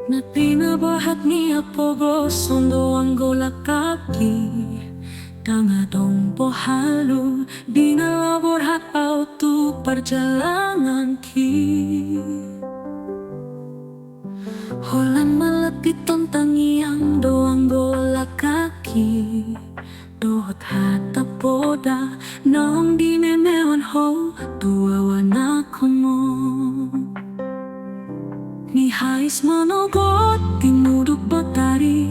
Na pinabahat niya pogo sondo ang golakaki Tangadong pohalo binalabor hat auto perjalanan ki Holan malapit tangiang doang golakaki Dohot hata poda nong di memewan ho tuawan ako mo Ni hais manogot tinuduk batari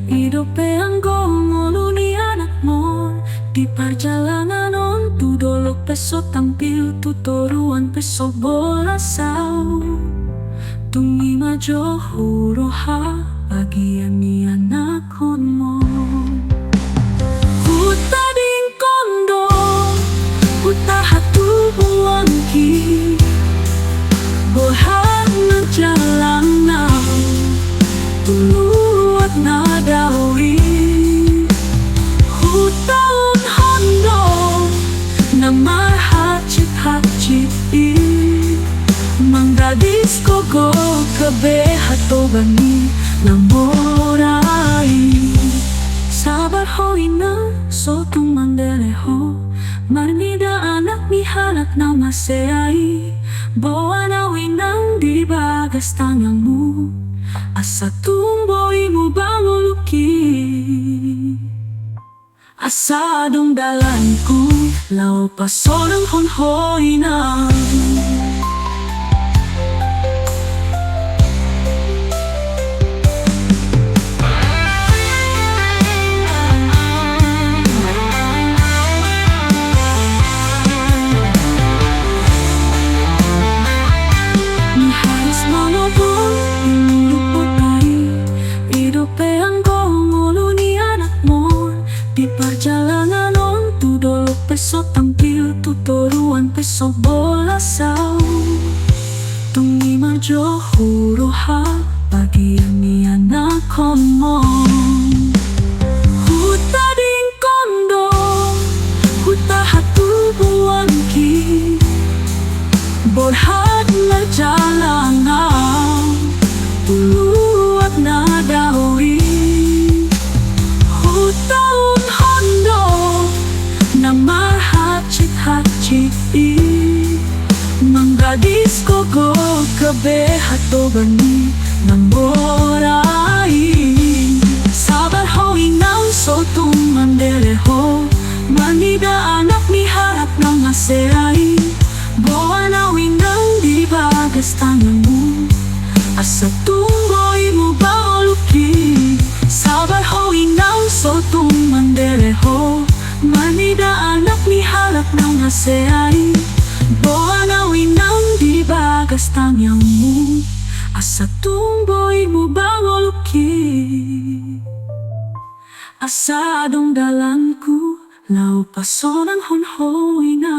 Hidup ang gomolo ni anak mo Di perjalanan on tudolok peso tampil tutoruan peso bola sao Tungi majo huroha bagian ni anak mo Huta ding kondo Huta hatu buangki Bohang na jalan na Tuluat na dawi Hutaon hondo Na mahachit-hachit Manggadis ko go kabe hatobani Namorai Sabar ho ina sotung mandeleho Marnida anak ni halak na maseai Bawa na winang di bagas tanganmu Asa tumboy mo banguluki Asa dong dalanku Lau paso ng honhoy na Perjalanan on tudolok peso tampil tutoruan peso bola sao Tungi majo huroha bagian ni anak mo Huta ding kondo Huta hatu buangki Borhat na jalangan Tuluat na dawi Hutaon hondo Na mahachit-hachit Manggadis ko go kabe hatobani Namorai Sabar ho inang sotung mandeleho Manida anak ni harap ng aseay Bawa na winang di bagas tanganmu Asa tunggoy mo ba oluki Sabar ho inang sotung mandeleho Manida anak ni halak ng aseay Bawa na winang di bagas tanganmu Asa tunggoy mo ba oluki Asa dong dalanku Lau paso ng honhoy na